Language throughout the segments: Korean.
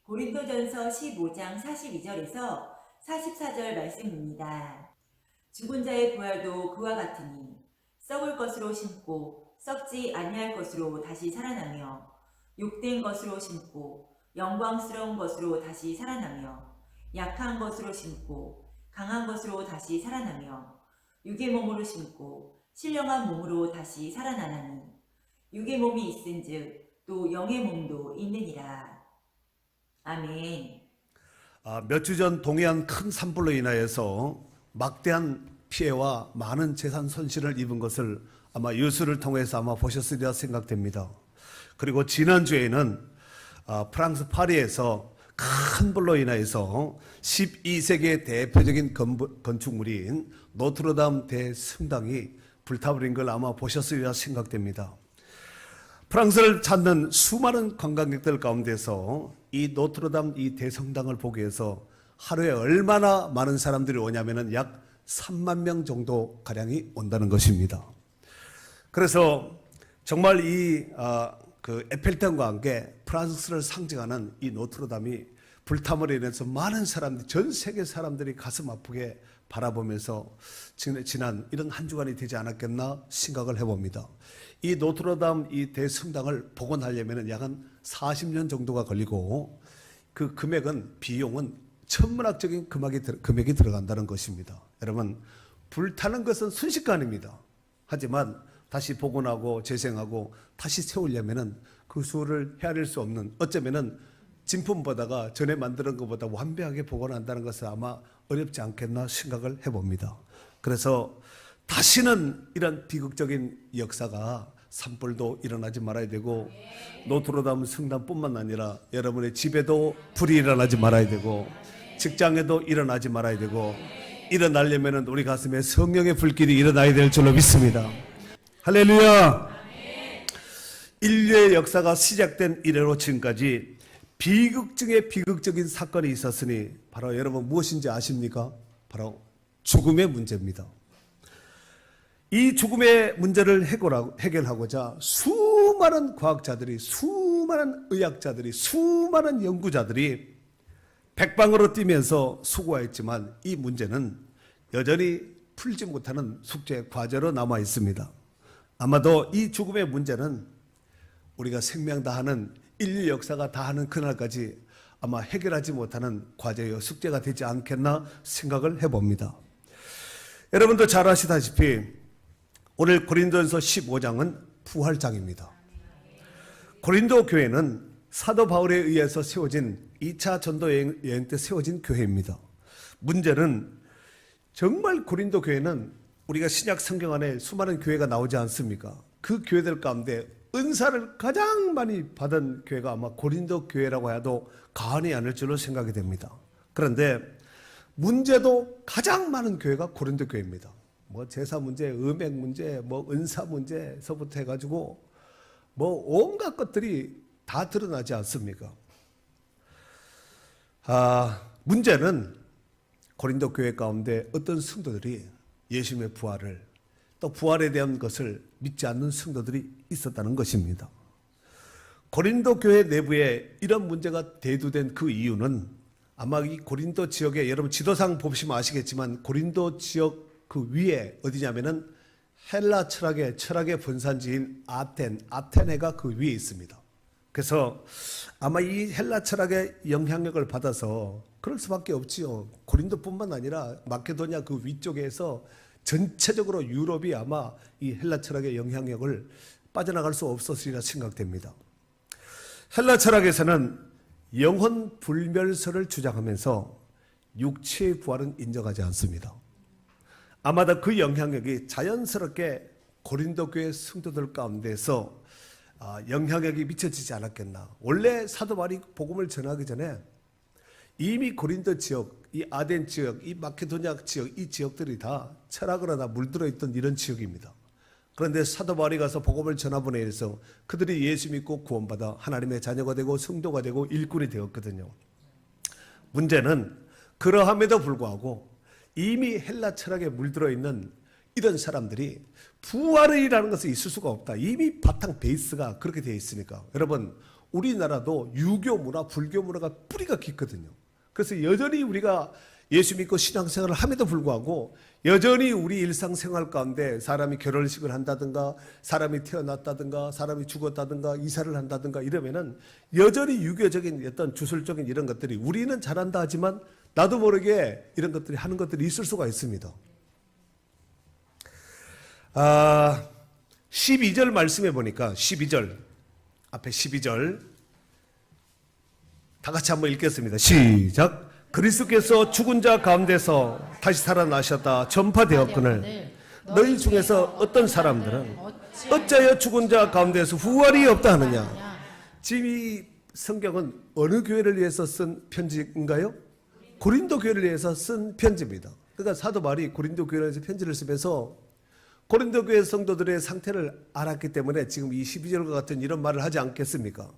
고린도전서 15장 42절에서 44절 말씀입니다. 죽은 자의 부활도 그와 같으니 썩을 것으로 심고 썩지 아니할 것으로 다시 살아나며 욕된 것으로 심고 영광스러운 것으로 다시 살아나며 약한 것으로 심고 강한 것으로 다시 살아나며 육의 몸으로 심고 신령한 몸으로 다시 살아나나니 육의 몸이 있은즉 또 영의 몸도 있느니라. 아멘. 몇 주 전 동해안 큰 산불로 인하여서 막대한 피해와 많은 재산 손실을 입은 것을 아마 뉴스를 통해서 아마 보셨으리라 생각됩니다. 그리고 지난주에는 프랑스 파리에서 큰 불로 인하여서 12세기의 대표적인 건축물인 노트르담 대성당이 불타버린 걸 아마 보셨으리라 생각됩니다. 프랑스를 찾는 수많은 관광객들 가운데서 이 노트르담 이 대성당을 보기 위해서 하루에 얼마나 많은 사람들이 오냐면은 약 3만 명 정도 가량이 온다는 것입니다. 그래서 정말 이 에펠탑과 함께 프랑스를 상징하는 이 노트르담이 불탐으로 인해서 많은 사람들이, 전 세계 사람들이 가슴 아프게 바라보면서 지난 이런 한 주간이 되지 않았겠나 생각을 해봅니다. 이 노트르담 이 대성당을 복원하려면 약 한 40년 정도가 걸리고 그 금액은, 비용은 천문학적인 금액이 들어간다는 것입니다. 여러분, 불타는 것은 순식간입니다. 하지만 다시 복원하고 재생하고 다시 세우려면 그 수를 헤아릴 수 없는, 어쩌면은 진품보다가 전에 만드는 것보다 완벽하게 복원한다는 것은 아마 어렵지 않겠나 생각을 해봅니다. 그래서 다시는 이런 비극적인 역사가 산불도 일어나지 말아야 되고, 노트르담 성당뿐만 아니라 여러분의 집에도 불이 일어나지 말아야 되고, 직장에도 일어나지 말아야 되고, 일어나려면 우리 가슴에 성령의 불길이 일어나야 될 줄로 믿습니다. 할렐루야. 인류의 역사가 시작된 이래로 지금까지 비극 중에 비극적인 사건이 있었으니 바로 여러분 무엇인지 아십니까? 바로 죽음의 문제입니다. 이 죽음의 문제를 해결하고자 수많은 과학자들이, 수많은 의학자들이, 수많은 연구자들이 백방으로 뛰면서 수고했지만 이 문제는 여전히 풀지 못하는 숙제 과제로 남아 있습니다. 아마도 이 죽음의 문제는 우리가 생명 다하는, 인류 역사가 다하는 그날까지 아마 해결하지 못하는 과제요 숙제가 되지 않겠나 생각을 해봅니다. 여러분도 잘 아시다시피 오늘 고린도전서 15장은 부활장입니다. 고린도 교회는 사도 바울에 의해서 세워진 2차 전도 여행 때 세워진 교회입니다. 문제는 정말 고린도 교회는 우리가 신약 성경 안에 수많은 교회가 나오지 않습니까? 그 교회들 가운데 은사를 가장 많이 받은 교회가 아마 고린도 교회라고 해도 과언이 아닐 줄로 생각이 됩니다. 그런데 문제도 가장 많은 교회가 고린도 교회입니다. 뭐 제사 문제, 음행 문제, 뭐 은사 문제서부터 해가지고 뭐 온갖 것들이 다 드러나지 않습니까? 문제는 고린도 교회 가운데 어떤 성도들이 예수님의 부활을, 또 부활에 대한 것을 믿지 않는 성도들이 있었다는 것입니다. 고린도 교회 내부에 이런 문제가 대두된 그 이유는 아마 이 고린도 지역에, 여러분 지도상 보시면 아시겠지만 고린도 지역 그 위에 어디냐면은 헬라 철학의 본산지인 아테네가 그 위에 있습니다. 그래서 아마 이 헬라 철학의 영향력을 받아서 그럴 수밖에 없지요. 고린도뿐만 아니라 마케도니아 그 위쪽에서 전체적으로 유럽이 아마 이 헬라 철학의 영향력을 빠져나갈 수 없었으리라 생각됩니다. 헬라 철학에서는 영혼 불멸설을 주장하면서 육체의 부활은 인정하지 않습니다. 아마도 그 영향력이 자연스럽게 고린도 교회 성도들 가운데서 영향력이 미쳐지지 않았겠나. 원래 사도 바울이 복음을 전하기 전에 이미 고린도 지역, 이 아덴 지역, 이 마케도니아 지역, 이 지역들이 다 철학을 하다 물들어 있던 이런 지역입니다. 그런데 사도 바울이 가서 복음을 전하분에 의해서 그들이 예수 믿고 구원받아 하나님의 자녀가 되고 성도가 되고 일꾼이 되었거든요. 문제는 그러함에도 불구하고 이미 헬라 철학에 물들어 있는 이런 사람들이 부활이라는 것은 있을 수가 없다. 이미 바탕 베이스가 그렇게 되어 있으니까. 여러분, 우리나라도 유교 문화, 불교 문화가 뿌리가 깊거든요. 그래서 여전히 우리가 예수 믿고 신앙생활을 함에도 불구하고 여전히 우리 일상생활 가운데 사람이 결혼식을 한다든가 사람이 태어났다든가 사람이 죽었다든가 이사를 한다든가 이러면은 여전히 유교적인 어떤 주술적인 이런 것들이 우리는 잘한다 하지만 나도 모르게 이런 것들이 하는 것들이 있을 수가 있습니다. 12절 말씀해 보니까 12절 앞에 12절 다 같이 한번 읽겠습니다. 시작. 그리스도께서 죽은 자 가운데서 다시 살아나셨다 전파되었거늘 너희 중에서 어떤 사람들은 어찌하여 죽은 자 가운데서 부활이 없다 하느냐. 지금 이 성경은 어느 교회를 위해서 쓴 편지인가요? 고린도 교회를 위해서 쓴 편지입니다. 그러니까 사도 바울이 고린도 교회를 위해서 편지를 쓰면서 고린도 교회 성도들의 상태를 알았기 때문에 지금 이 12절과 같은 이런 말을 하지 않겠습니까?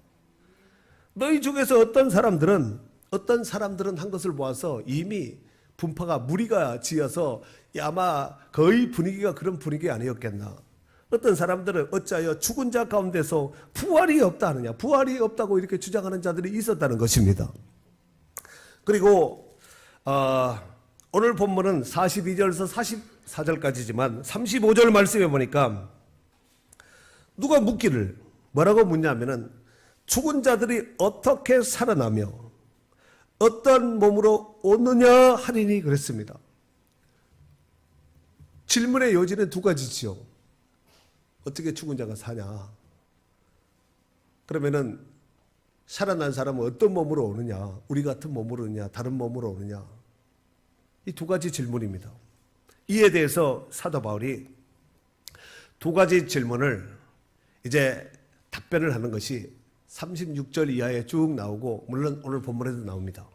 너희 중에서 어떤 사람들은 한 것을 보아서 이미 분파가 무리가 지어서 아마 거의 분위기가 그런 분위기 아니었겠나. 어떤 사람들은 어찌하여 죽은 자 가운데서 부활이 없다 하느냐. 부활이 없다고 이렇게 주장하는 자들이 있었다는 것입니다. 그리고 오늘 본문은 42절에서 44절까지지만 35절 말씀해 보니까 누가 묻기를 뭐라고 묻냐면은 죽은 자들이 어떻게 살아나며 어떤 몸으로 오느냐 하리니 그랬습니다. 질문의 요지는 두 가지지요. 어떻게 죽은 자가 사냐? 그러면은 살아난 사람은 어떤 몸으로 오느냐? 우리 같은 몸으로 오느냐? 다른 몸으로 오느냐? 이 두 가지 질문입니다. 이에 대해서 사도 바울이 두 가지 질문을 이제 답변을 하는 것이 36절 이하에 쭉 나오고 물론 오늘 본문에도 나옵니다.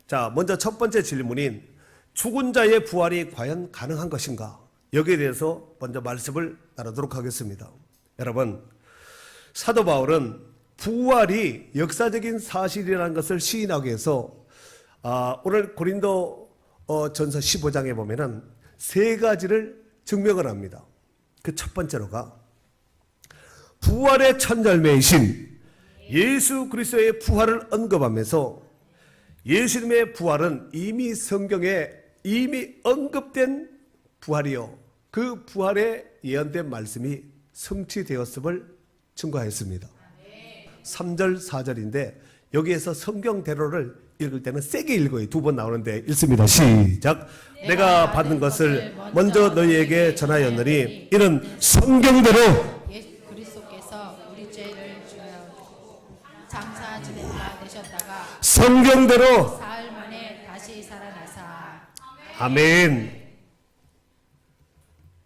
자, 먼저 첫 번째 질문인 죽은 자의 부활이 과연 가능한 것인가? 여기에 대해서 먼저 말씀을 나누도록 하겠습니다. 여러분, 사도 바울은 부활이 역사적인 사실이라는 것을 시인하기 위해서 오늘 고린도 전서 15장에 보면은 세 가지를 증명을 합니다. 그 첫 번째로가 부활의 첫열매이신 예수 그리스도의 부활을 언급하면서 예수님의 부활은 이미 성경에 이미 언급된 부활이요. 그 부활에 예언된 말씀이 성취되었음을 증거했습니다. 3절, 4절인데 여기에서 성경대로를 읽을 때는 세게 읽어요. 두 번 나오는데 읽습니다. 시작. 내가 받은 것을 먼저 너희에게 전하였느니 이는 성경대로 그리스도께서 우리 죄를 주여 장사 지낸 바 되셨다가 성경대로 사흘 만에 다시 살아나사. 아멘.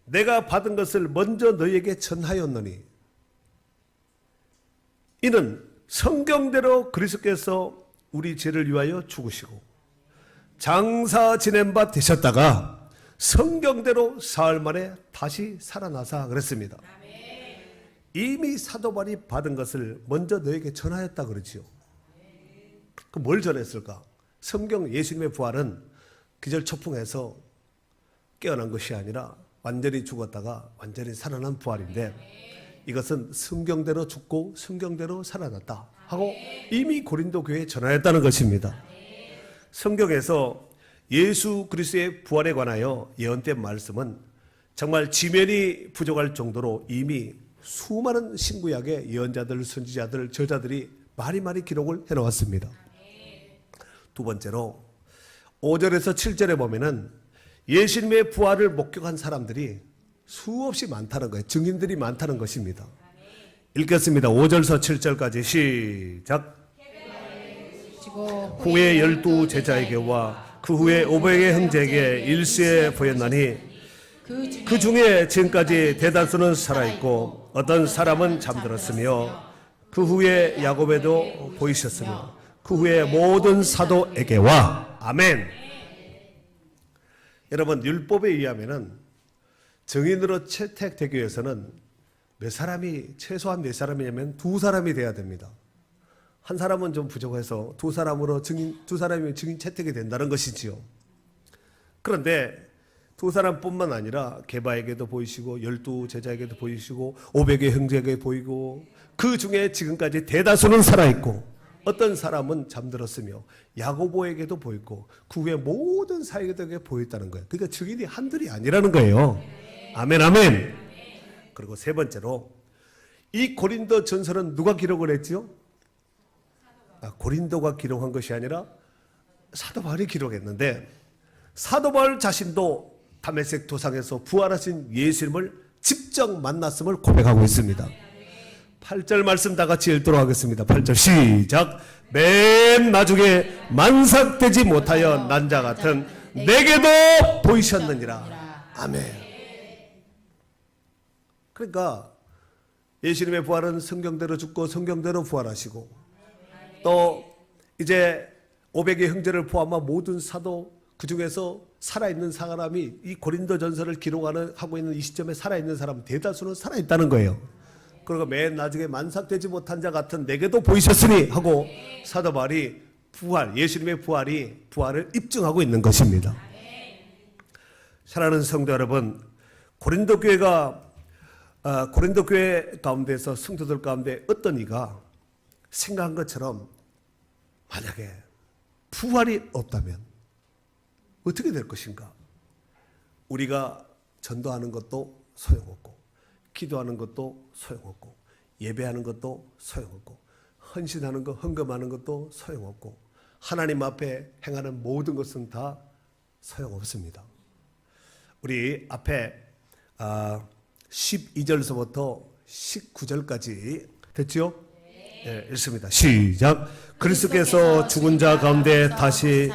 내가 받은 것을 먼저 너희에게 전하였느니 이는 성경대로 그리스도께서 우리 죄를 위하여 죽으시고 장사 지낸 바 되셨다가 성경대로 사흘 만에 다시 살아나사 그랬습니다. 이미 사도 바울이 받은 것을 먼저 너에게 전하였다 그러지요. 그 뭘 전했을까? 성경 예수님의 부활은 기절초풍해서 깨어난 것이 아니라 완전히 죽었다가 완전히 살아난 부활인데 이것은 성경대로 죽고 성경대로 살아났다 하고 이미 고린도 교회에 전하였다는 것입니다. 성경에서 예수 그리스도의 부활에 관하여 예언된 말씀은 정말 지면이 부족할 정도로 이미 수많은 신구약의 예언자들, 선지자들, 저자들이 많이 기록을 해놓았습니다. 두 번째로 5절에서 7절에 보면은 예수님의 부활을 목격한 사람들이 수없이 많다는 거예요. 증인들이 많다는 것입니다. 읽겠습니다. 5절에서 7절까지 시작. 후에 12 제자에게와 그 후에 500의 형제에게 일시에 보였나니 그 중에 지금까지 대다수는 살아있고 어떤 사람은 잠들었으며 그 후에 야곱에도 보이셨으며 그 후에 모든 사도에게와 아멘. 여러분, 율법에 의하면은 증인으로 채택되기 위해서는 최소한 몇 사람이냐면 두 사람이 돼야 됩니다. 한 사람은 좀 부족해서 두 사람이면 증인 채택이 된다는 것이지요. 그런데 두 사람뿐만 아니라 게바에게도 보이시고 12 제자에게도 보이시고 500의 형제에게 보이고 그 중에 지금까지 대다수는 살아있고 어떤 사람은 잠들었으며 야고보에게도 보였고 그 후에 모든 사역에게 보였다는 거예요. 그러니까 증인이 한둘이 아니라는 거예요. 아멘 아멘. 그리고 세 번째로 이 고린도 전설은 누가 기록을 했지요? 고린도가 기록한 것이 아니라 사도 바울이 기록했는데 사도 바울 자신도 다메섹 도상에서 부활하신 예수님을 직접 만났음을 고백하고 있습니다. 8절 말씀 다 같이 읽도록 하겠습니다. 8절 시작. 맨 나중에 만삭되지 못하여 난 자 같은 내게도 보이셨느니라. 아멘. 그러니까 예수님의 부활은 성경대로 죽고 성경대로 부활하시고 또 이제 500의 형제를 포함한 모든 사도 그 중에서 살아있는 사람이 이 고린도 전설을 하고 있는 이 시점에 살아있는 사람 대다수는 살아있다는 거예요. 그리고 맨 나중에 만삭되지 못한 자 같은 내게도 보이셨으니 하고 사도 바울이 예수님의 부활을 입증하고 있는 것입니다. 사랑하는 성도 여러분, 고린도 교회 가운데서 성도들 가운데 어떤 이가 생각한 것처럼 만약에 부활이 없다면 어떻게 될 것인가? 우리가 전도하는 것도 소용없고 기도하는 것도 소용없고 예배하는 것도 소용없고 헌신하는 것, 헌금하는 것도 소용없고 하나님 앞에 행하는 모든 것은 다 소용없습니다. 우리 앞에 12절서부터 19절까지 됐죠? 네, 읽습니다. 시작. 그리스도께서 죽은 자 가운데 다시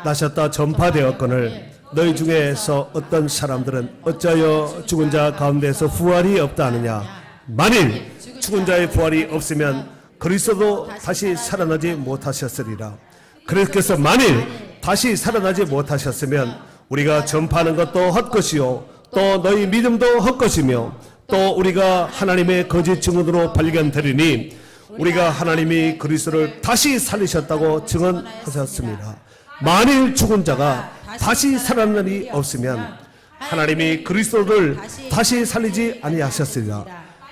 나셨다 전파되었거늘 너희 중에서 어떤 사람들은 어찌하여 죽은 자 가운데서 부활이 없다 하느냐. 만일 죽은 자의 부활이 없으면 그리스도도 다시 살아나지 못하셨으리라. 그리스도께서 만일 다시 살아나지 못하셨으면 우리가 전파하는 것도 헛것이요 또 너희 믿음도 헛것이며 또 우리가 하나님의 거짓 증언으로 발견되리니 우리가 하나님이 그리스도를 다시 살리셨다고 증언하셨습니다. 만일 죽은 자가 다시 살아날 일이 없으면 하나님이 그리스도를 다시 살리지 아니하셨으리라.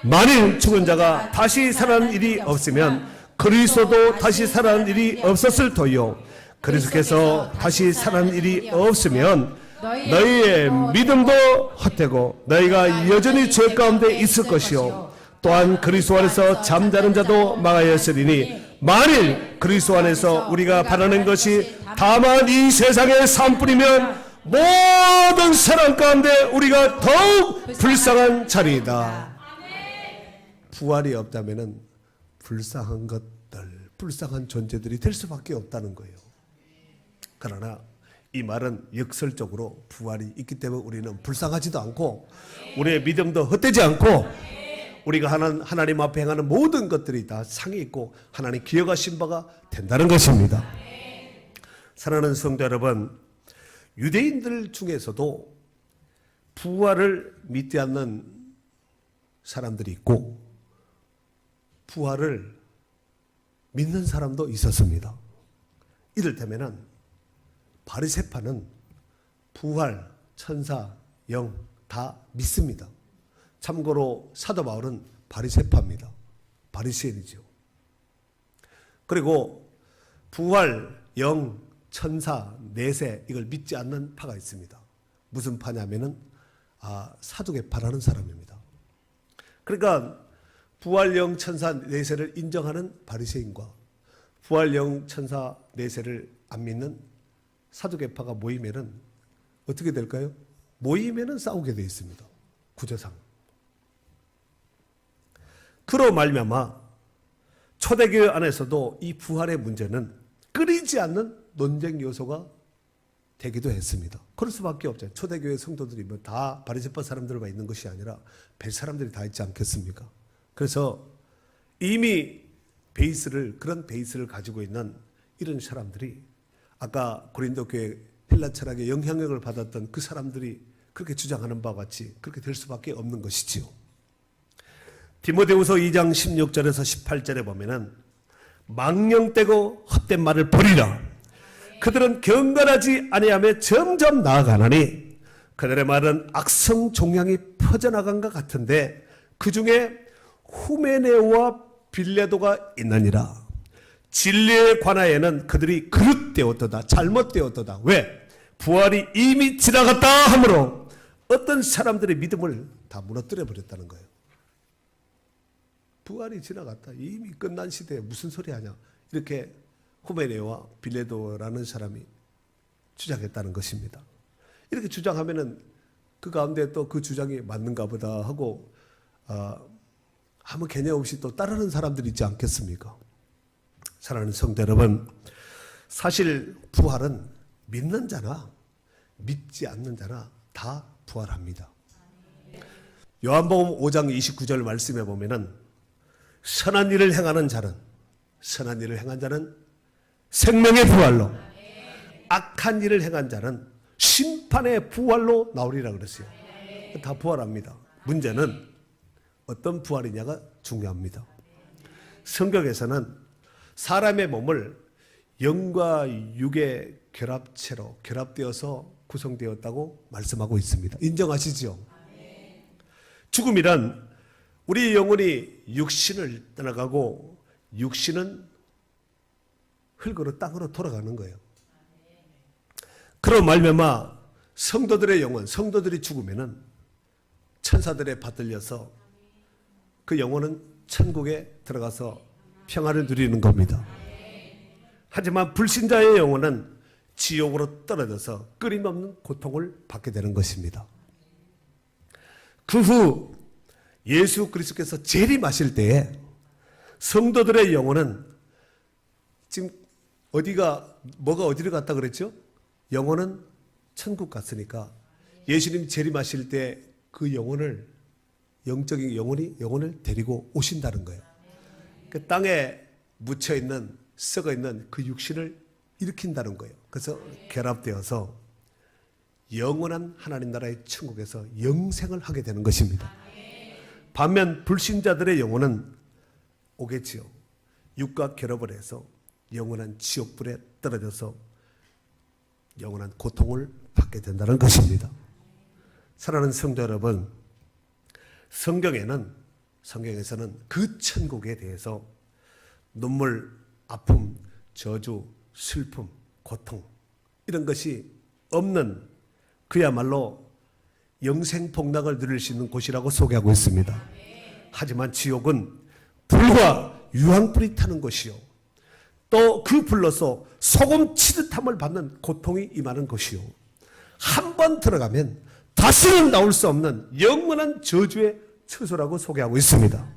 만일 죽은 자가 다시 살아날 일이 없으면 그리스도도 다시 살아날 일이 없었을 터요. 그리스도께서 다시 살아날 일이 없으면 너희의 믿음도 헛되고 너희가 여전히 죄 가운데 있을 것이요 또한 그리스도 안에서 잠자는 자도 망하였으리니 만일 그리스도 안에서 우리가 바라는 것이 다만 이 세상의 삶뿐이면 모든 사람 가운데 우리가 더욱 불쌍한 자리이다. 부활이 없다면 불쌍한 것들, 불쌍한 존재들이 될 수밖에 없다는 거예요. 그러나 이 말은 역설적으로 부활이 있기 때문에 우리는 불쌍하지도 않고 우리의 믿음도 헛되지 않고 우리가 하나님 앞에 행하는 모든 것들이 다 상이 있고 하나님 기억하신 바가 된다는 것입니다. 사랑하는 성도 여러분, 유대인들 중에서도 부활을 믿지 않는 사람들이 있고 부활을 믿는 사람도 있었습니다. 이를테면 바리새파는 부활, 천사, 영 다 믿습니다. 참고로 사도 바울은 바리새파입니다. 바리새인이죠. 그리고 부활, 영, 천사, 내세 이걸 믿지 않는 파가 있습니다. 무슨 파냐면은 사두개파라는 사람입니다. 그러니까 부활, 영, 천사, 내세를 인정하는 바리새인과 부활, 영, 천사, 내세를 안 믿는 사두개파가 모이면은 어떻게 될까요? 모이면은 싸우게 되어 있습니다. 구조상. 그로 말미암아 초대교회 안에서도 이 부활의 문제는 끊이지 않는 논쟁 요소가 되기도 했습니다. 그럴 수밖에 없잖아요. 초대교회 성도들이 뭐 다 바리새파 사람들만 있는 것이 아니라 별 사람들이 다 있지 않겠습니까? 그래서 이미 그런 베이스를 가지고 있는 이런 사람들이 아까 고린도 교회 헬라 철학의 영향력을 받았던 그 사람들이 그렇게 주장하는 바와 같이 그렇게 될 수밖에 없는 것이지요. 디모데후서 2장 16절에서 18절에 보면은 망령되고 헛된 말을 버리라. 그들은 경건하지 아니하며 점점 나아가나니 그들의 말은 악성 종양이 퍼져나간 것 같은데 그 중에 후메네오와 빌레도가 있느니라. 진리의 관하에는 그들이 그릇되었도다, 잘못되었도다. 왜? 부활이 이미 지나갔다 하므로 어떤 사람들의 믿음을 다 무너뜨려 버렸다는 거예요. 부활이 지나갔다, 이미 끝난 시대에 무슨 소리 하냐, 이렇게 후메네와 빌레도라는 사람이 주장했다는 것입니다. 이렇게 주장하면은 그 가운데 또 그 주장이 맞는가 보다 하고 아무 개념 없이 또 따르는 사람들이 있지 않겠습니까? 사랑하는 성도 여러분, 사실 부활은 믿는 자나 믿지 않는 자나 다 부활합니다. 요한복음 5장 29절 말씀에 보면은 선한 일을 행하는 자는 생명의 부활로, 악한 일을 행한 자는 심판의 부활로 나오리라 그랬어요. 다 부활합니다. 문제는 어떤 부활이냐가 중요합니다. 성경에서는 사람의 몸을 영과 육의 결합체로 결합되어서 구성되었다고 말씀하고 있습니다. 인정하시죠? 죽음이란 우리 영혼이 육신을 떠나가고 육신은 흙으로 땅으로 돌아가는 거예요. 그런 말미암아 성도들의 영혼, 성도들이 죽으면은 천사들에 받들려서 그 영혼은 천국에 들어가서 평안을 누리는 겁니다. 하지만 불신자의 영혼은 지옥으로 떨어져서 끊임없는 고통을 받게 되는 것입니다. 그 후 예수 그리스도께서 재림하실 때에 성도들의 영혼은 지금 뭐가 어디로 갔다 그랬죠? 영혼은 천국 갔으니까 예수님 재림하실 때 그 영혼을, 영적인 영혼을 데리고 오신다는 거예요. 그 땅에 묻혀있는, 썩어있는 그 육신을 일으킨다는 거예요. 그래서 결합되어서 영원한 하나님 나라의 천국에서 영생을 하게 되는 것입니다. 반면 불신자들의 영혼은 오겠지요. 육과 결합을 해서 영원한 지옥불에 떨어져서 영원한 고통을 받게 된다는 것입니다. 사랑하는 성도 여러분, 성경에서는 그 천국에 대해서 눈물, 아픔, 저주, 슬픔, 고통 이런 것이 없는 그야말로 영생복락을 누릴 수 있는 곳이라고 소개하고 있습니다. 하지만 지옥은 불과 유황불이 타는 곳이요, 또 그 불로서 소금 치듯함을 받는 고통이 임하는 것이요, 한 번 들어가면 다시는 나올 수 없는 영원한 저주의 처소라고 소개하고 있습니다.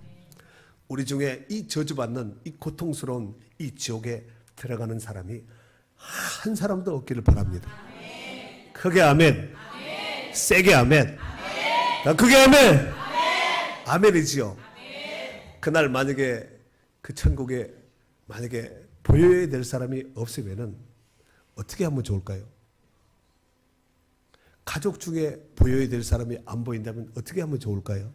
우리 중에 이 저주받는 이 고통스러운 이 지옥에 들어가는 사람이 한 사람도 없기를 바랍니다. 크게 아멘. 세게 아멘. 크게 아멘. 아멘이지요. 그날 만약에 그 천국에 만약에 보여야 될 사람이 없으면은 어떻게 하면 좋을까요? 가족 중에 보여야 될 사람이 안 보인다면 어떻게 하면 좋을까요?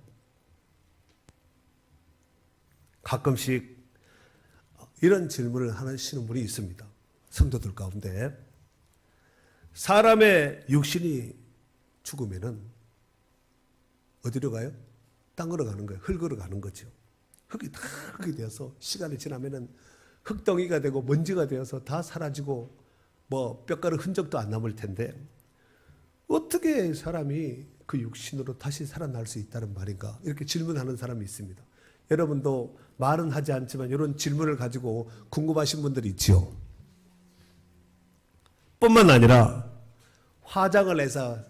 가끔씩 이런 질문을 하시는 분이 있습니다. 성도들 가운데 사람의 육신이 죽으면은 어디로 가요? 땅으로 가는 거예요. 흙으로 가는 거죠. 흙이 다 흙이 되어서 시간이 지나면은 흙덩이가 되고 먼지가 되어서 다 사라지고 뭐 뼈가루 흔적도 안 남을 텐데 어떻게 사람이 그 육신으로 다시 살아날 수 있다는 말인가? 이렇게 질문하는 사람이 있습니다. 여러분도 말은 하지 않지만 이런 질문을 가지고 궁금하신 분들이 있지요. 뿐만 아니라 화장을 해서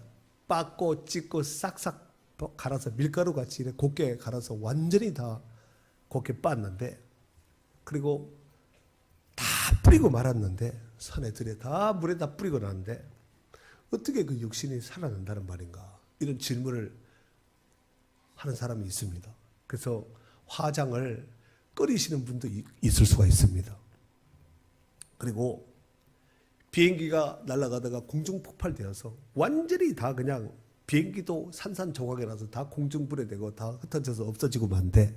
빻고 찢고 싹싹 갈아서 밀가루 같이 이렇게 곱게 갈아서 완전히 다 곱게 빻는데, 그리고 다 뿌리고 말았는데, 산에 들에 다 물에 다 뿌리고 나는데 어떻게 그 육신이 살아난다는 말인가? 이런 질문을 하는 사람이 있습니다. 그래서 화장을 끓이시는 분도 있을 수가 있습니다. 그리고 비행기가 날아가다가 공중 폭발되어서 완전히 다 그냥 비행기도 산산조각이 나서 다 공중불에 되고 다 흩어져서 없어지고 만데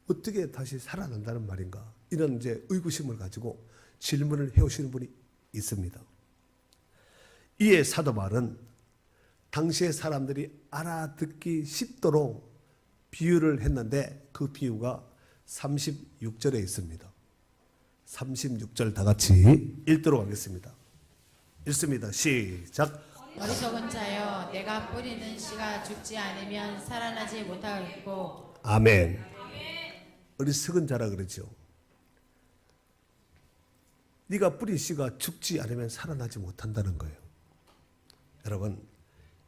어떻게 다시 살아난다는 말인가? 이런 이제 의구심을 가지고 질문을 해오시는 분이 있습니다. 이에 사도 바울은 당시의 사람들이 알아듣기 쉽도록 비유를 했는데 그 비유가 36절에 있습니다. 36절 다 같이 읽도록 하겠습니다. 읽습니다. 시작. 어리석은 자여, 내가 뿌리는 씨가 죽지 않으면 살아나지 못하겠고. 아멘. 어리석은 자라 그러죠. 네가 뿌린 씨가 죽지 않으면 살아나지 못한다는 거예요. 여러분,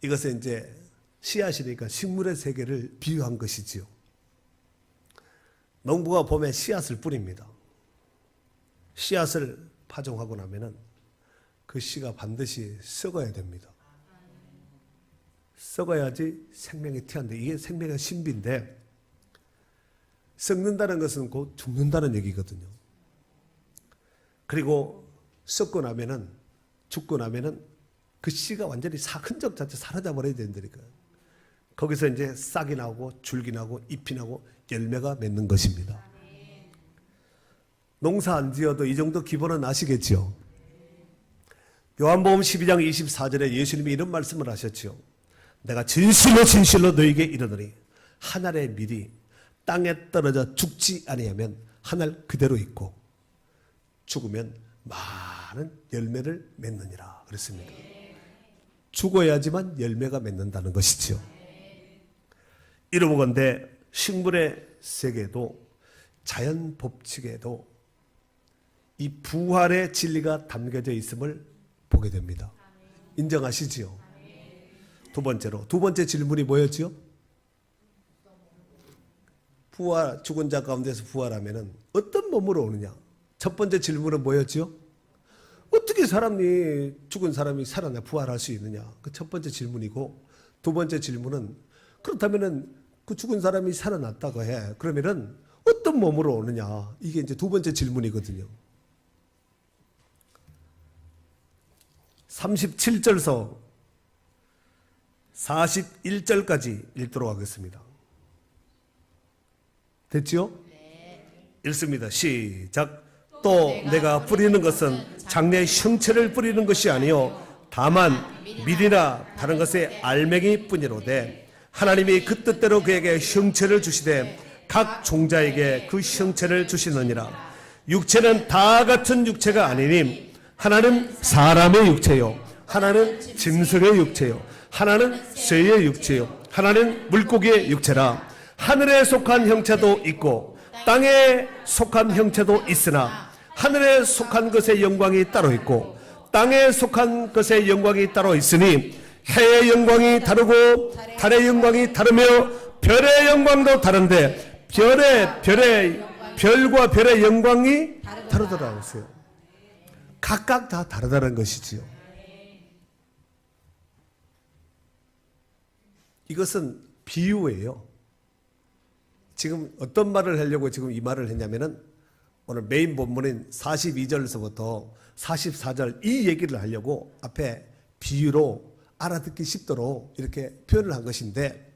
이것은 이제 씨앗이니까 식물의 세계를 비유한 것이지요. 농부가 봄에 씨앗을 뿌립니다. 씨앗을 파종하고 나면은 그 씨가 반드시 썩어야 됩니다. 썩어야지 생명이 튀어나오는데 이게 생명의 신비인데 썩는다는 것은 곧 죽는다는 얘기거든요. 그리고 썩고 나면은 죽고 나면은 그 씨가 완전히 흔적 자체 사라져 버려야 된다니까요. 거기서 이제 싹이 나오고 줄기 나고 잎이 나고 열매가 맺는 것입니다. 농사 안 지어도 이 정도 기본은 아시겠죠? 요한복음 12장 24절에 예수님이 이런 말씀을 하셨죠. 내가 진실로 진실로 너에게 이르노니 한 알의 밀이 땅에 떨어져 죽지 아니하면 한 알 그대로 있고 죽으면 많은 열매를 맺느니라 그랬습니다. 죽어야지만 열매가 맺는다는 것이죠. 이러보건대 식물의 세계도 자연 법칙에도 이 부활의 진리가 담겨져 있음을 보게 됩니다. 인정하시지요? 두 번째 질문이 뭐였지요? 부활, 죽은 자 가운데서 부활하면은 어떤 몸으로 오느냐? 첫 번째 질문은 뭐였지요? 어떻게 죽은 사람이 살아나 부활할 수 있느냐? 그 첫 번째 질문이고, 두 번째 질문은 그렇다면은 그 죽은 사람이 살아났다고 해. 그러면은 어떤 몸으로 오느냐? 이게 이제 두 번째 질문이거든요. 37절서 41절까지 읽도록 하겠습니다. 됐지요? 읽습니다. 시작. 또 내가 뿌리는 것은 장래의 형체를 뿌리는 것이 아니요 다만 밀이나 다른 것의 알맹이 뿐이로되 하나님이 그 뜻대로 그에게 형체를 주시되 각 종자에게 그 형체를 주시느니라. 육체는 다 같은 육체가 아니니 하나는 사람의 육체요 하나는 짐승의 육체요 하나는 새의 육체요 하나는 물고기의 육체라. 하늘에 속한 형체도 있고 땅에 속한 형체도 있으나 하늘에 속한 것의 영광이 따로 있고 땅에 속한 것의 영광이 따로 있으니 해의 영광이 다르고 달의 영광이 다르며 별의 영광도 다른데 별과 별의 영광이 다르더라고요. 각각 다 다르다는 것이지요. 이것은 비유예요. 지금 어떤 말을 하려고 지금 이 말을 했냐면은 오늘 메인 본문인 42절에서부터 44절 이 얘기를 하려고 앞에 비유로 알아듣기 쉽도록 이렇게 표현을 한 것인데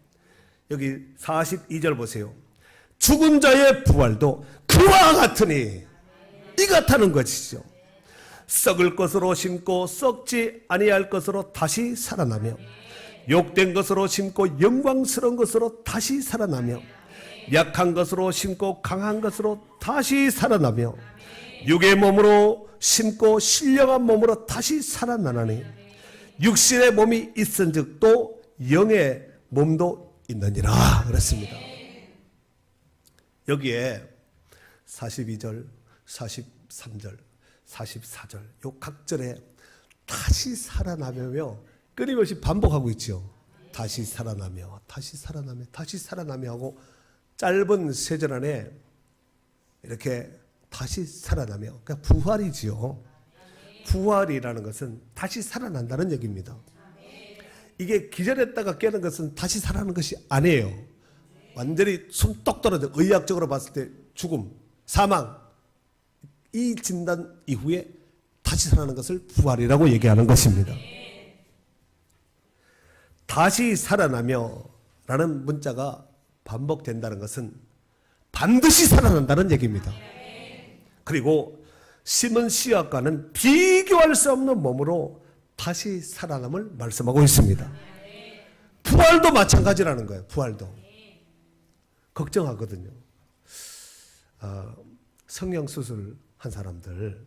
여기 42절 보세요. 죽은 자의 부활도 그와 같으니 이 같다는 것이죠. 썩을 것으로 심고 썩지 아니할 것으로 다시 살아나며 욕된 것으로 심고 영광스러운 것으로 다시 살아나며 약한 것으로 심고 강한 것으로 다시 살아나며 육의 몸으로 심고 신령한 몸으로 다시 살아나나니 육신의 몸이 있은즉 또 영의 몸도 있느니라 그랬습니다. 여기에 42절, 43절, 44절 요 각 절에 다시 살아나며 끊임없이 반복하고 있죠. 다시 살아나며 다시 살아나며 다시 살아나며 하고 짧은 세 절 안에 이렇게 다시 살아나며 그러니까 부활이지요. 부활이라는 것은 다시 살아난다는 얘기입니다. 이게 기절했다가 깨는 것은 다시 살아나는 것이 아니에요. 완전히 손 똑 떨어져 의학적으로 봤을 때 죽음, 사망 이 진단 이후에 다시 살아나는 것을 부활이라고 얘기하는 것입니다. 다시 살아나며 라는 문자가 반복된다는 것은 반드시 살아난다는 얘기입니다. 그리고 심은 씨앗과는 비교할 수 없는 몸으로 다시 살아남을 말씀하고 있습니다. 부활도 마찬가지라는 거예요. 부활도. 걱정하거든요. 성형수술 한 사람들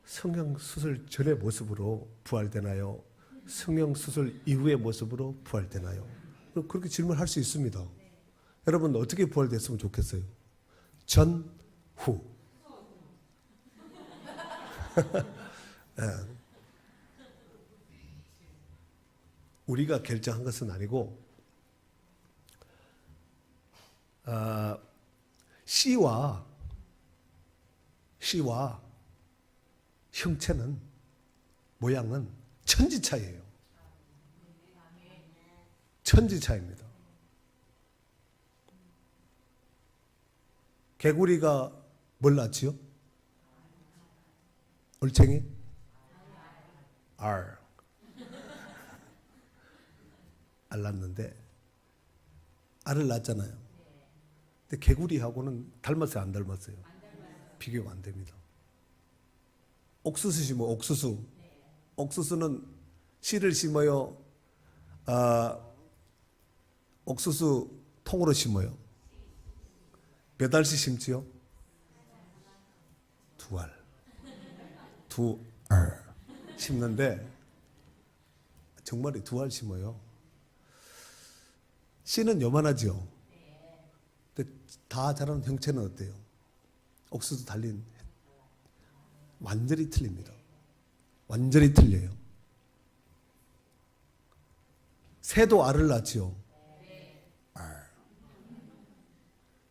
성형수술 전의 모습으로 부활되나요? 성형수술 이후의 모습으로 부활되나요? 그렇게 질문할 수 있습니다. 여러분 어떻게 부활됐으면 좋겠어요? 전, 후. 네. 우리가 결정한 것은 아니고 씨와 형체는 모양은 천지차이예요. 천지차이입니다. 개구리가 뭘 낳지요? 올챙이? 알 낳는데 알을 낳잖아요. 근데 개구리하고는 닮았어요, 안 닮았어요? 비교가 안 됩니다. 옥수수 심어, 옥수수. 옥수수는 씨를 심어요. 옥수수 통으로 심어요. 몇 알씩 심지요? 두 알 심는데 정말이 두 알 심어요. 씨는 요만하죠. 근데 다 자라는 형체는 어때요? 옥수수 달린 완전히 틀립니다. 완전히 틀려요. 새도 알을 낳지요. 알.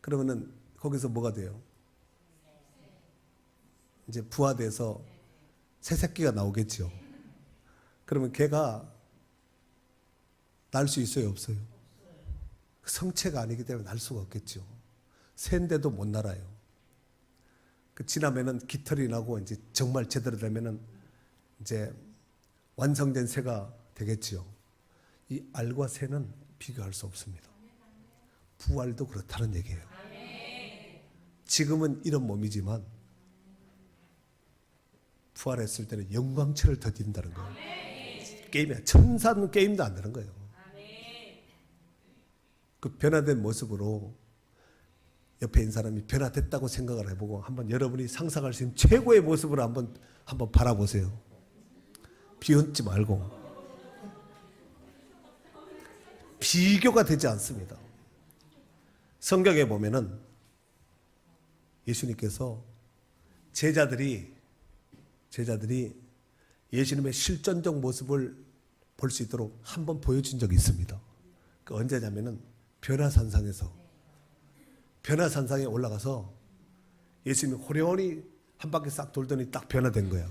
그러면은 거기서 뭐가 돼요? 이제 부화돼서 새 새끼가 나오겠죠. 그러면 걔가 날 수 있어요, 없어요? 성체가 아니기 때문에 날 수가 없겠죠. 새인데도 못 날아요. 지나면은 깃털이 나고 이제 정말 제대로 되면은 이제 완성된 새가 되겠지요. 이 알과 새는 비교할 수 없습니다. 부활도 그렇다는 얘기예요. 지금은 이런 몸이지만 부활했을 때는 영광체를 더 띈다는 거예요. 게임이야. 천사는 게임도 안 되는 거예요. 그 변화된 모습으로 옆에 있는 사람이 변화됐다고 생각을 해보고 한번 여러분이 상상할 수 있는 최고의 모습으로 한번 바라보세요. 비웃지 말고. 비교가 되지 않습니다. 성경에 보면은 예수님께서 제자들이 예수님의 실존적 모습을 볼 수 있도록 한번 보여준 적이 있습니다. 그 언제냐면은 변화산상에 올라가서 예수님이 호련히 한 바퀴 싹 돌더니 딱 변화된 거야.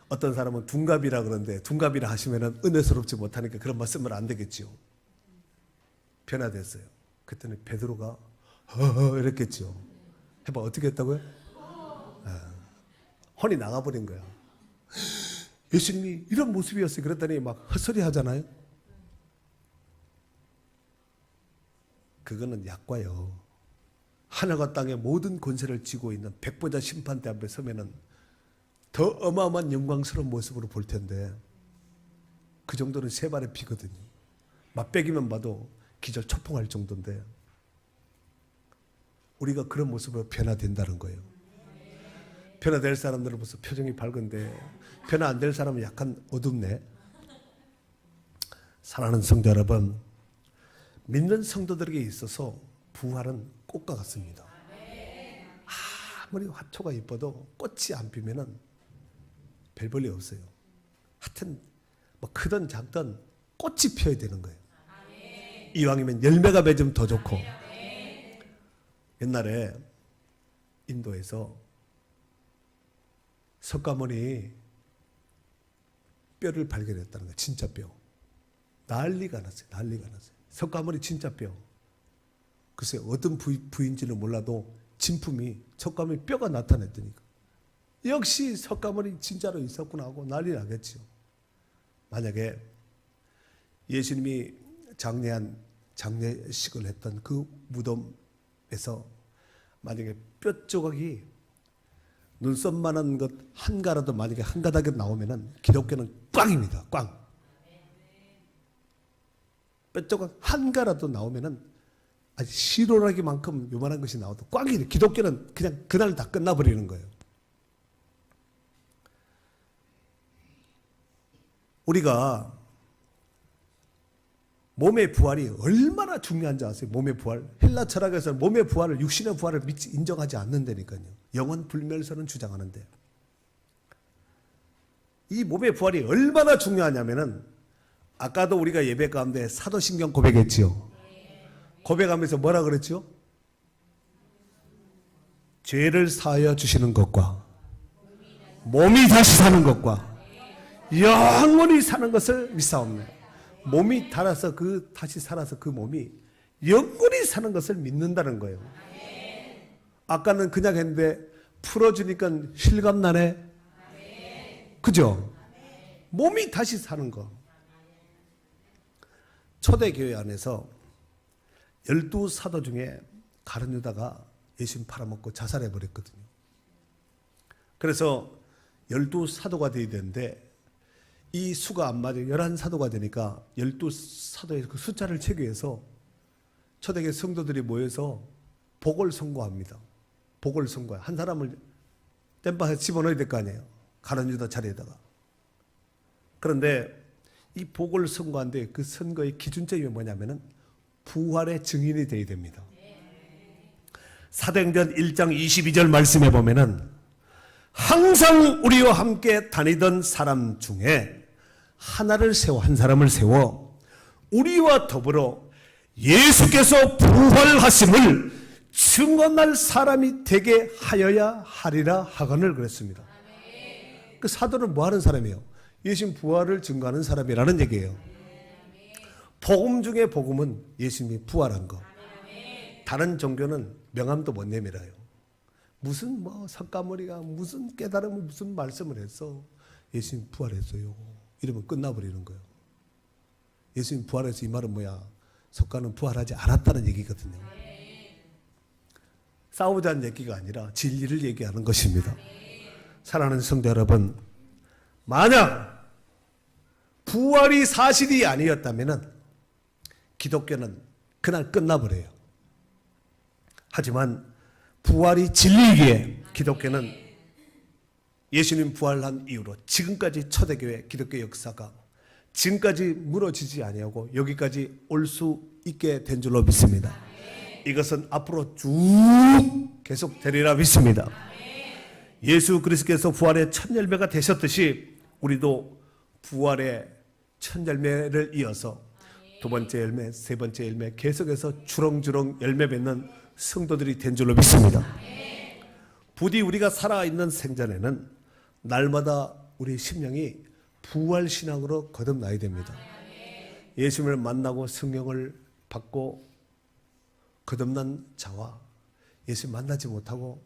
어떤 사람은 둔갑이라 그러는데 둔갑이라 하시면은 은혜스럽지 못하니까 그런 말 쓰면 안 되겠죠. 변화됐어요. 그때는 베드로가 이랬겠죠. 해봐, 어떻게 했다고요? 혼이 나가버린 거야. 예수님이 이런 모습이었어요. 그랬더니 막 헛소리 하잖아요. 그거는 약과요. 하늘과 땅의 모든 권세를 쥐고 있는 백보자 심판대 앞에 서면은 더 어마어마한 영광스러운 모습으로 볼 텐데 그 정도는 세 발의 피거든요. 맛배기만 봐도 기절 초풍할 정도인데 우리가 그런 모습으로 변화된다는 거예요. 변화될 사람들은 벌써 표정이 밝은데 변화 안 될 사람은 약간 어둡네. 사랑하는 성도 여러분, 믿는 성도들에게 있어서 부활은 꽃과 같습니다. 아무리 화초가 이뻐도 꽃이 안 피면은 별 볼일 없어요. 하여튼 뭐 크든 작든 꽃이 피어야 되는 거예요. 이왕이면 열매가 맺으면 더 좋고. 옛날에 인도에서 석가모니 뼈를 발견했다는 거예요. 진짜 뼈. 난리가 났어요. 석가모니 진짜 뼈. 글쎄 어떤 부위인지는 몰라도 진품이 석가모니 뼈가 나타났다니까. 역시 석가모니 진짜로 있었구나 하고 난리 나겠죠. 만약에 예수님이 장례식을 했던 그 무덤에서 만약에 뼈 조각이 눈썹만한 것 한 가라도 만약에 한 가닥이 나오면은 기독교는 꽝입니다. 꽝. 뼈조각 한 가라도 나오면은 아주 시로라기만큼 요만한 것이 나와도 꽝이래. 기독교는 그냥 그날 다 끝나버리는 거예요. 우리가 몸의 부활이 얼마나 중요한지 아세요? 몸의 부활. 헬라 철학에서는 몸의 부활을, 육신의 부활을 인정하지 않는다니까요. 영원 불멸설은 주장하는데, 이 몸의 부활이 얼마나 중요하냐면은, 아까도 우리가 예배 가운데 사도신경 고백했지요. 고백하면서 뭐라 그랬죠? 죄를 사하여 주시는 것과 몸이 다시 사는 것과 영원히 사는 것을 믿사옵네. 몸이 다시 살아서 그 몸이 영원히 사는 것을 믿는다는 거예요. 아까는 그냥 했는데 풀어주니까 실감나네. 그죠? 몸이 다시 사는 거. 초대교회 안에서 12사도 중에 가룟 유다가 예수님 팔아먹고 자살해버렸거든요. 그래서 12사도가 되어야 되는데 이 수가 안 맞아요. 11사도가 되니까 12사도의 그 숫자를 채기 위해서 초대교회 성도들이 모여서 복을 선고합니다. 복을 선고해. 한 사람을 땜빵에 집어넣어야 될 거 아니에요. 가룟 유다 자리에다가. 그런데 이 복을 선고한데 그 선거의 기준점이 뭐냐면은 부활의 증인이 되어야 됩니다. 사도행전 1장 22절 말씀에 보면은 항상 우리와 함께 다니던 사람 중에 한 사람을 세워 우리와 더불어 예수께서 부활하심을 증언할 사람이 되게 하여야 하리라 하거늘 그랬습니다. 그 사도는 뭐 하는 사람이에요? 예수님 부활을 증거하는 사람이라는 얘기예요. 복음 중에 복음은 예수님이 부활한 거. 다른 종교는 명함도 못 내밀어요. 무슨 석가모니가 무슨 깨달음을 무슨 말씀을 했어. 예수님 부활했어요. 이러면 끝나버리는 거예요. 예수님 부활해서 이 말은 뭐야? 석가는 부활하지 않았다는 얘기거든요. 싸우자는 얘기가 아니라 진리를 얘기하는 것입니다. 사랑하는 성도 여러분, 만약 부활이 사실이 아니었다면 기독교는 그날 끝나버려요. 하지만 부활이 진리이기에 기독교는 예수님 부활한 이후로 지금까지 초대교회 기독교 역사가 지금까지 무너지지 아니하고 여기까지 올 수 있게 된 줄로 믿습니다. 이것은 앞으로 쭉 계속 되리라 믿습니다. 예수 그리스도께서 부활의 첫 열매가 되셨듯이 우리도 부활의 첫 열매를 이어서 두 번째 열매, 세 번째 열매 계속해서 주렁주렁 열매 맺는 성도들이 된 줄로 믿습니다. 부디 우리가 살아있는 생전에는 날마다 우리 심령이 부활신앙으로 거듭나야 됩니다. 예수님을 만나고 성령을 받고 거듭난 자와 예수님 만나지 못하고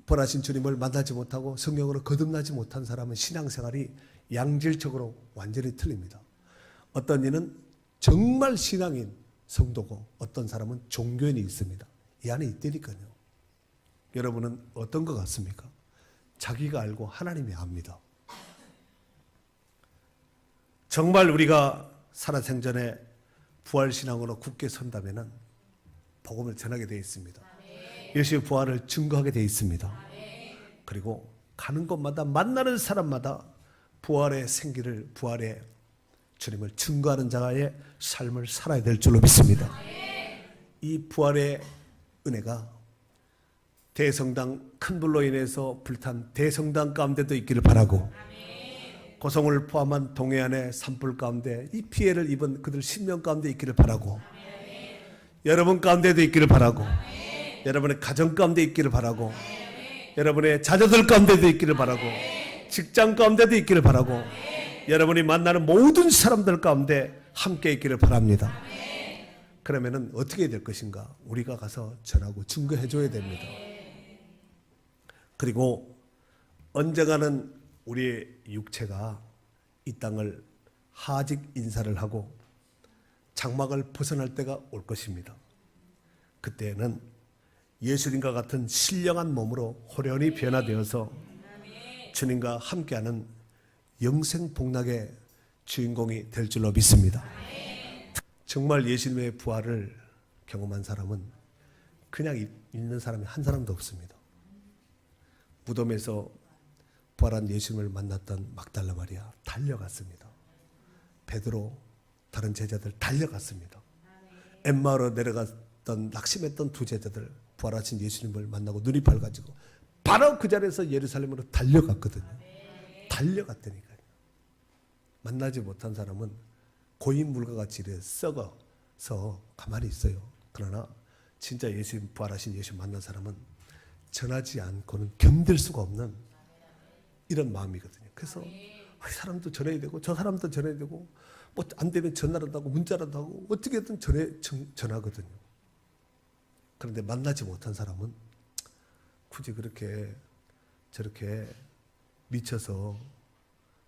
벌하신 주님을 만나지 못하고 성령으로 거듭나지 못한 사람은 신앙생활이 양질적으로 완전히 틀립니다. 어떤 이는 정말 신앙인 성도고 어떤 사람은 종교인이 있습니다. 이 안에 있다니까요. 여러분은 어떤 것 같습니까? 자기가 알고 하나님이 압니다. 정말 우리가 살아생전에 부활신앙으로 굳게 선다면 복음을 전하게 되어 있습니다. 예수의 부활을 증거하게 되어 있습니다. 그리고 가는 곳마다 만나는 사람마다 부활의 생기를 부활의 주님을 증거하는 자의 삶을 살아야 될 줄로 믿습니다. 이 부활의 은혜가 대성당 큰 불로 인해서 불탄 대성당 가운데도 있기를 바라고 고성을 포함한 동해안의 산불 가운데 이 피해를 입은 그들 10명 가운데 있기를 바라고 여러분 가운데도 있기를 바라고 여러분의 가정 가운데 있기를 바라고 여러분의 자녀들 가운데도 있기를 바라고 직장 가운데도 있기를 바라고 여러분이 만나는 모든 사람들 가운데 함께 있기를 바랍니다. 그러면은 어떻게 될 것인가? 우리가 가서 전하고 증거해 줘야 됩니다. 그리고 언젠가는 우리의 육체가 이 땅을 하직 인사를 하고 장막을 벗어날 때가 올 것입니다. 그때는 예수님과 같은 신령한 몸으로 호련히 변화되어서 주님과 함께하는 영생 복락의 주인공이 될 줄로 믿습니다. 정말 예수님의 부활을 경험한 사람은 그냥 있는 사람이 한 사람도 없습니다. 무덤에서 부활한 예수님을 만났던 막달라 마리아 달려갔습니다. 베드로, 다른 제자들 달려갔습니다. 엠마오로 내려갔던 낙심했던 두 제자들 부활하신 예수님을 만나고 눈이 밝아지고 바로 그 자리에서 예루살렘으로 달려갔거든요. 달려갔다니까요. 만나지 못한 사람은 고인물과 같이 이래 썩어서 가만히 있어요. 그러나 진짜 예수님 부활하신 예수 만난 사람은 전하지 않고는 견딜 수가 없는 이런 마음이거든요. 그래서 이 사람도 전해야 되고 저 사람도 전해야 되고 뭐 안 되면 전화라도 하고 문자라도 하고 어떻게든 전하거든요. 그런데 만나지 못한 사람은 굳이 그렇게 저렇게 미쳐서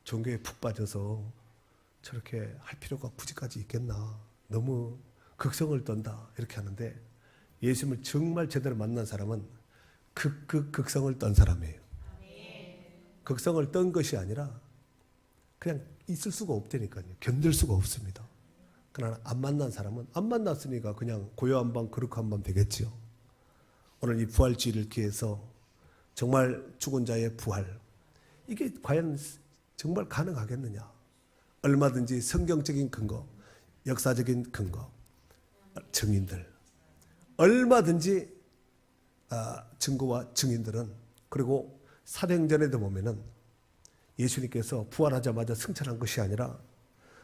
종교에 푹 빠져서 저렇게 할 필요가 굳이까지 있겠나. 너무 극성을 떤다 이렇게 하는데 예수님을 정말 제대로 만난 사람은 극성을 떤 사람이에요. 극성을 떤 것이 아니라 그냥 있을 수가 없다니까요. 견딜 수가 없습니다. 그러나 안 만난 사람은 안 만났으니까 그냥 고요 한 번 그릇 한 번 되겠지요. 오늘 이 부활주의를 기해서 정말 죽은 자의 부활 이게 과연 정말 가능하겠느냐. 얼마든지 성경적인 근거, 역사적인 근거, 증인들 얼마든지 증거와 증인들은 그리고 사도행전에도 보면은 예수님께서 부활하자마자 승천한 것이 아니라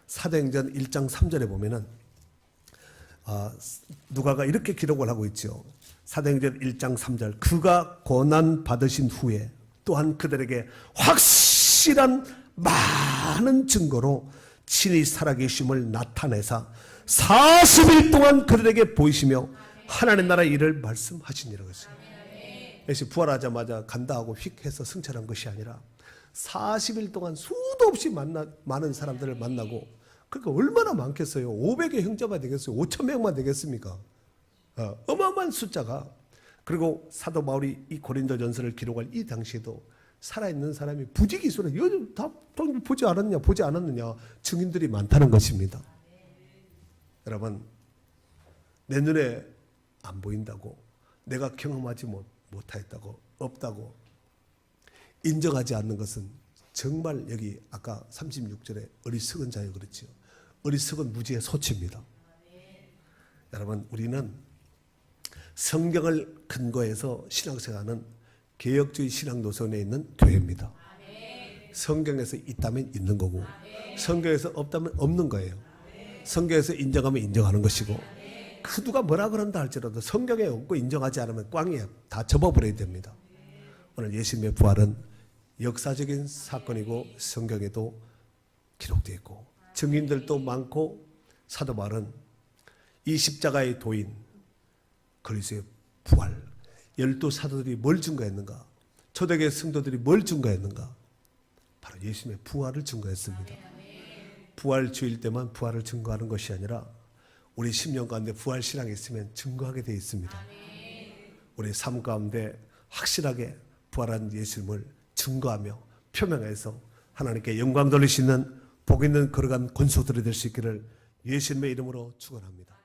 사도행전 1장 3절에 보면은 누가가 이렇게 기록을 하고 있죠. 사도행전 1장 3절 그가 고난 받으신 후에 또한 그들에게 확실한 많은 증거로 친히 살아계심을 나타내사 40일 동안 그들에게 보이시며 하나님 나라의 일을 말씀하시니라고 했어요. 예수 부활하자마자 간다 하고 휙 해서 승천한 것이 아니라 40일 동안 수도 없이 많은 사람들을 만나고 그러니까 얼마나 많겠어요. 500의 형제가 되겠어요. 5,000명만 되겠습니까? 어마어마한 숫자가. 그리고 사도 바울이 이 고린도전서를 기록할 이 당시에도 살아있는 사람이 부지기수로 요즘 다 보지 않았느냐 증인들이 많다는 것입니다. 여러분 내 눈에 안 보인다고 내가 경험하지 못하였다고 없다고 인정하지 않는 것은 정말 여기 아까 36절에 어리석은 자여 그렇지요. 어리석은 무지의 소치입니다. 여러분 우리는 성경을 근거해서 신앙생활하는 개혁주의 신앙 노선에 있는 교회입니다. 성경에서 있다면 있는 거고 성경에서 없다면 없는 거예요. 성경에서 인정하면 인정하는 것이고 그 누가 뭐라 그런다 할지라도 성경에 없고 인정하지 않으면 꽝이에요. 다 접어버려야 됩니다. 오늘 예수님의 부활은 역사적인 사건이고 성경에도 기록되어 있고 증인들도 많고 사도 바울은 이 십자가의 도인 그리스도의 부활 12사도들이 뭘 증거했는가? 초대교회 성도들이 뭘 증거했는가? 바로 예수님의 부활을 증거했습니다. 부활주일 때만 부활을 증거하는 것이 아니라 우리 10년 가운데 부활신앙이 있으면 증거하게 되어 있습니다. 우리 삶 가운데 확실하게 부활한 예수님을 증거하며 표명해서 하나님께 영광 돌릴 수 있는 복 있는 걸어간 권속들이 될 수 있기를 예수님의 이름으로 축원합니다.